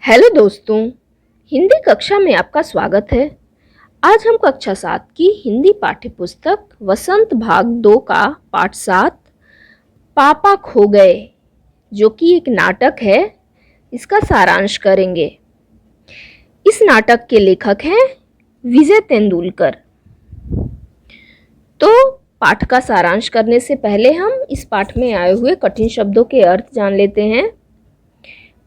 Hello दोस्तों, हिंदी कक्षा में आपका स्वागत है। आज हम कक्षा 7 की हिंदी पाठ्य पुस्तक वसंत भाग 2 का पाठ 7 पापा खो गए, जो कि एक नाटक है, इसका सारांश करेंगे। इस नाटक के लेखक हैं विजय तेंदुलकर। तो पाठ का सारांश करने से पहले हम इस पाठ में आए हुए कठिन शब्दों के अर्थ जान लेते हैं।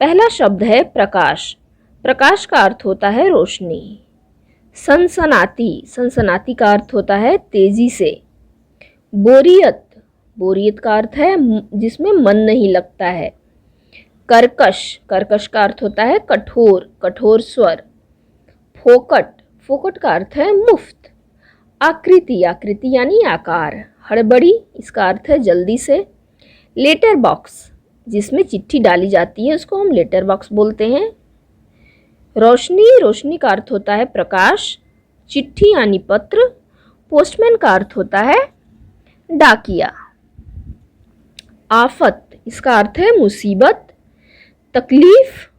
पहला शब्द है प्रकाश। प्रकाश का अर्थ होता है रोशनी। सनसनाती, सनसनाती का अर्थ होता है तेजी से। बोरियत, बोरियत का अर्थ है जिसमें मन नहीं लगता है। कर्कश, कर्कश का अर्थ होता है कठोर, कठोर स्वर। फोकट, फोकट का अर्थ है मुफ्त। आकृति, आकृति यानी आकार। हड़बड़ी, इसका अर्थ है जल्दी से। लेटर बॉक्स, जिसमें चिट्ठी डाली जाती है उसको हम लेटर बॉक्स बोलते हैं। रोशनी, रोशनी का अर्थ होता है प्रकाश। चिट्ठी यानी पत्र। पोस्टमैन का अर्थ होता है डाकिया। आफत, इसका अर्थ है मुसीबत। तकलीफ,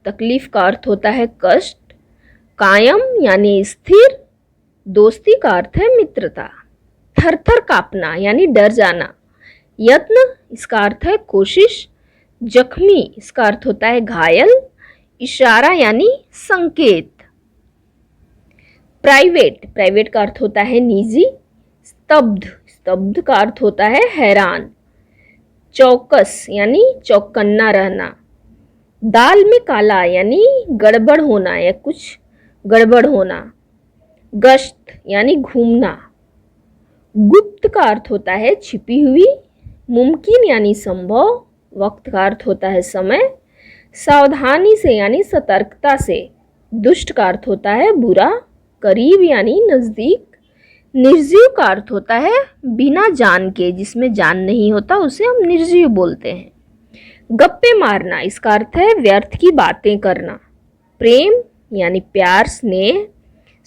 तकलीफ का अर्थ होता है कष्ट। कायम यानी स्थिर। दोस्ती का अर्थ है मित्रता। थरथर कांपना यानी डर जाना। यत्न, इसका अर्थ है कोशिश। जख्मी, इसका अर्थ होता है घायल। इशारा यानी संकेत। प्राइवेट, प्राइवेट का अर्थ होता है निजी। स्तब्ध, स्तब्ध का अर्थ होता है हैरान। चौकस यानी चौकन्ना रहना। दाल में काला यानी गड़बड़ होना या कुछ गड़बड़ होना। गश्त यानी घूमना। गुप्त का अर्थ होता है छिपी हुई। मुमकिन यानी संभव। वक्त का अर्थ होता है समय। सावधानी से यानी सतर्कता से। दुष्ट का अर्थ होता है बुरा। करीब यानी नज़दीक। निर्जीव का अर्थ होता है बिना जान के, जिसमें जान नहीं होता उसे हम निर्जीव बोलते हैं। गप्पे मारना, इसका अर्थ है व्यर्थ की बातें करना। प्रेम यानी प्यार स्नेह।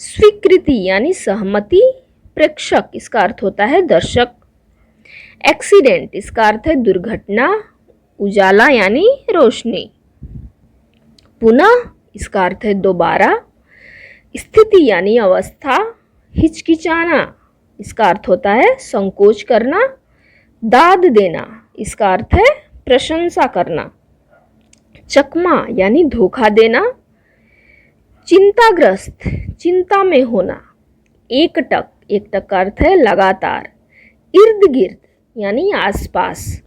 स्वीकृति यानी सहमति। प्रेक्षक, इसका अर्थ होता है दर्शक। एक्सीडेंट, इसका अर्थ है दुर्घटना। उजाला यानी रोशनी। पुनः, इसका अर्थ है दोबारा। स्थिति यानी अवस्था। हिचकिचाना, इसका अर्थ होता है संकोच करना। दाद देना, इसका अर्थ है प्रशंसा करना। चकमा यानी धोखा देना। चिंताग्रस्त, चिंता में होना। एकटक, एकटक का अर्थ है लगातार। इर्द गिर्द यानी आसपास।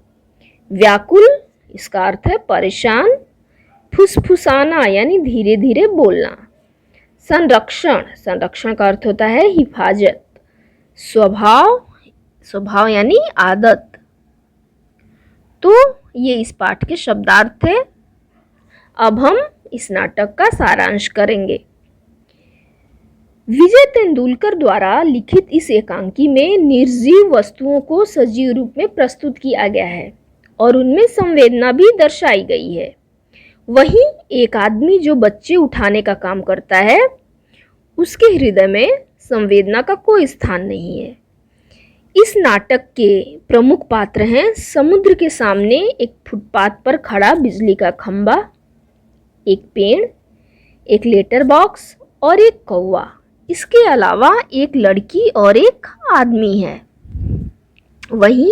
व्याकुल, इसका अर्थ है परेशान। फुसफुसाना यानी धीरे धीरे बोलना। संरक्षण, संरक्षण का अर्थ होता है हिफाजत। स्वभाव, स्वभाव यानी आदत। तो ये इस पाठ के शब्दार्थ थे। अब हम इस नाटक का सारांश करेंगे। विजय तेंदुलकर द्वारा लिखित इस एकांकी में निर्जीव वस्तुओं को सजीव रूप में प्रस्तुत किया गया है और उनमें संवेदना भी दर्शाई गई है। वहीं एक आदमी जो बच्चे उठाने का काम करता है, उसके हृदय में संवेदना का कोई स्थान नहीं है। इस नाटक के प्रमुख पात्र हैं समुद्र के सामने एक फुटपाथ पर खड़ा बिजली का खंभा, एक पेड़, एक लेटर बॉक्स और एक कौवा। इसके अलावा एक लड़की और एक आदमी है। वहीं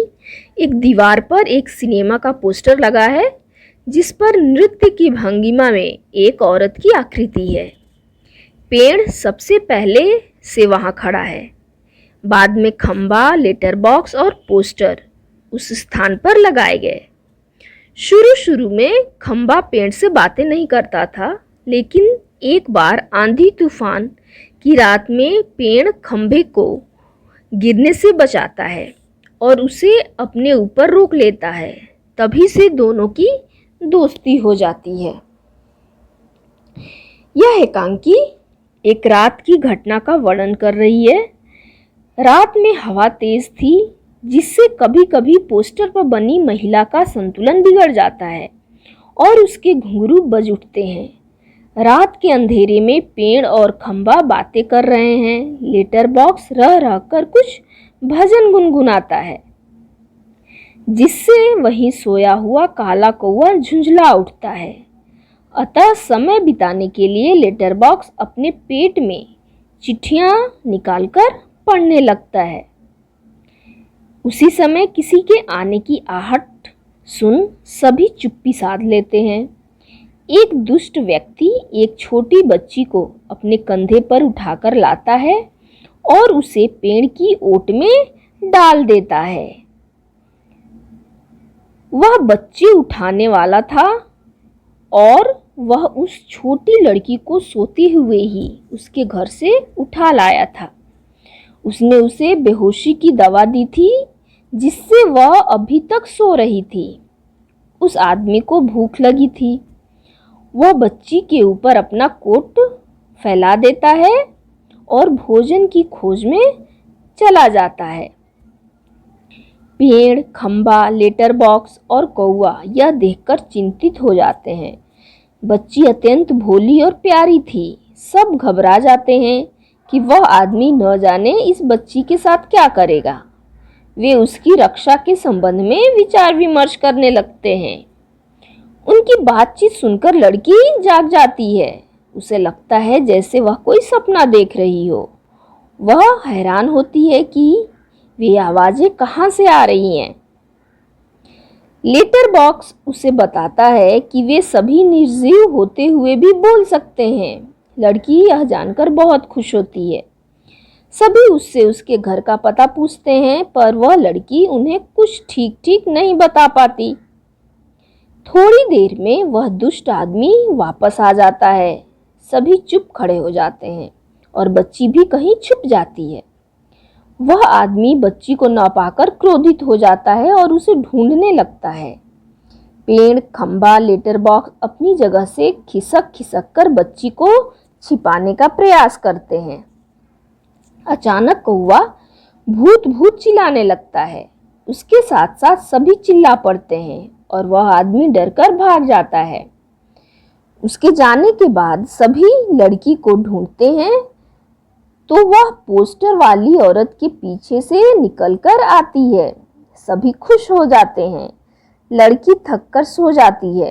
एक दीवार पर एक सिनेमा का पोस्टर लगा है, जिस पर नृत्य की भंगिमा में एक औरत की आकृति है। पेड़ सबसे पहले से वहां खड़ा है। बाद में खंबा, लेटर बॉक्स और पोस्टर उस स्थान पर लगाए गए। शुरू शुरू में खंबा पेड़ से बातें नहीं करता था, लेकिन एक बार आंधी तूफान की रात में पेड़ खंभे को गिरने से बचाता है और उसे अपने ऊपर रोक लेता है। तभी से दोनों की दोस्ती हो जाती है। यह एकांकी एक रात की घटना का वर्णन कर रही है। रात में हवा तेज थी, जिससे कभी कभी पोस्टर पर बनी महिला का संतुलन बिगड़ जाता है और उसके घुंघरू बज उठते हैं। रात के अंधेरे में पेड़ और खंबा बातें कर रहे हैं। लेटर बॉक्स रह रह कर कुछ भजन गुनगुनाता है, जिससे वहीं सोया हुआ काला कौवा झुंझला उठता है। अतः समय बिताने के लिए लेटर बॉक्स अपने पेट में चिट्ठियां निकालकर पढ़ने लगता है। उसी समय किसी के आने की आहट सुन सभी चुप्पी साध लेते हैं। एक दुष्ट व्यक्ति एक छोटी बच्ची को अपने कंधे पर उठाकर लाता है और उसे पेड़ की ओट में डाल देता है। वह बच्ची उठाने वाला था और वह उस छोटी लड़की को सोते हुए ही उसके घर से उठा लाया था। उसने उसे बेहोशी की दवा दी थी जिससे वह अभी तक सो रही थी। उस आदमी को भूख लगी थी। वह बच्ची के ऊपर अपना कोट फैला देता है और भोजन की खोज में चला जाता है। पेड़, खंभा, लेटर बॉक्स और कौवा यह देखकर चिंतित हो जाते हैं। बच्ची अत्यंत भोली और प्यारी थी। सब घबरा जाते हैं कि वह आदमी न जाने इस बच्ची के साथ क्या करेगा। वे उसकी रक्षा के संबंध में विचार विमर्श करने लगते हैं। उनकी बातचीत सुनकर लड़की जाग जाती है। उसे लगता है जैसे वह कोई सपना देख रही हो। वह हैरान होती है कि वे आवाजें कहाँ से आ रही हैं। लेटर बॉक्स उसे बताता है कि वे सभी निर्जीव होते हुए भी बोल सकते हैं। लड़की यह जानकर बहुत खुश होती है। सभी उससे उसके घर का पता पूछते हैं, पर वह लड़की उन्हें कुछ ठीक ठीक नहीं बता पाती। थोड़ी देर में वह दुष्ट आदमी वापस आ जाता है। सभी चुप खड़े हो जाते हैं और बच्ची भी कहीं छुप जाती है। वह आदमी बच्ची को न पाकर क्रोधित हो जाता है और उसे ढूंढने लगता है। पेड़, खंभा, लेटर बॉक्स अपनी जगह से खिसक खिसक कर बच्ची को छिपाने का प्रयास करते हैं। अचानक कौवा भूत भूत चिल्लाने लगता है। उसके साथ साथ सभी चिल्ला पड़ते हैं और वह आदमी डरकर भाग जाता है। उसके जाने के बाद सभी लड़की को ढूंढते हैं तो वह पोस्टर वाली औरत के पीछे से निकलकर आती है। सभी खुश हो जाते हैं। लड़की थककर सो जाती है।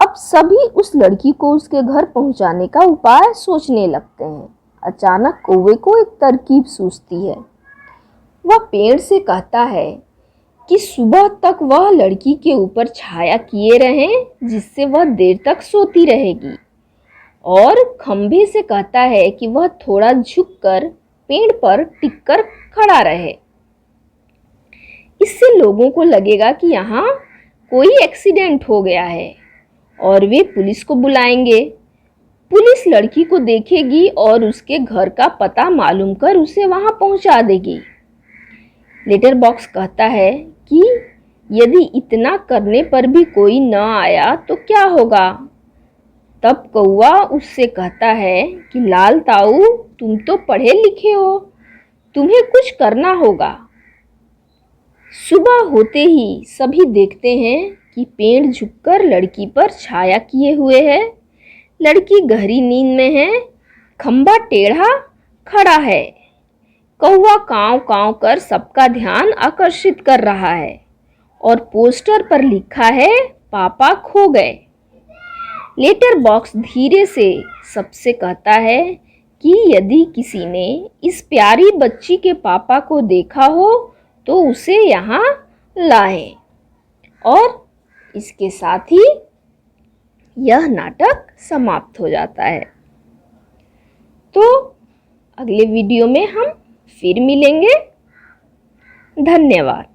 अब सभी उस लड़की को उसके घर पहुंचाने का उपाय सोचने लगते हैं। अचानक कौवे को एक तरकीब सूझती है। वह पेड़ से कहता है कि सुबह तक वह लड़की के ऊपर छाया किए रहें जिससे वह देर तक सोती रहेगी, और खंभे से कहता है कि वह थोड़ा झुककर पेड़ पर टिककर खड़ा रहे। इससे लोगों को लगेगा कि यहाँ कोई एक्सीडेंट हो गया है और वे पुलिस को बुलाएंगे। पुलिस लड़की को देखेगी और उसके घर का पता मालूम कर उसे वहां पहुंचा देगी। लेटर बॉक्स कहता है कि यदि इतना करने पर भी कोई न आया तो क्या होगा। तब कौवा उससे कहता है कि लाल ताऊ, तुम तो पढ़े लिखे हो, तुम्हें कुछ करना होगा। सुबह होते ही सभी देखते हैं कि पेड़ झुककर लड़की पर छाया किए हुए है। लड़की गहरी नींद में है। खंभा टेढ़ा खड़ा है। कौवा कांव कांव कर सबका ध्यान आकर्षित कर रहा है और पोस्टर पर लिखा है, पापा खो गए। लेटर बॉक्स धीरे से सबसे कहता है कि यदि किसी ने इस प्यारी बच्ची के पापा को देखा हो तो उसे यहाँ लाएं। और इसके साथ ही यह नाटक समाप्त हो जाता है। तो अगले वीडियो में हम फिर मिलेंगे। धन्यवाद।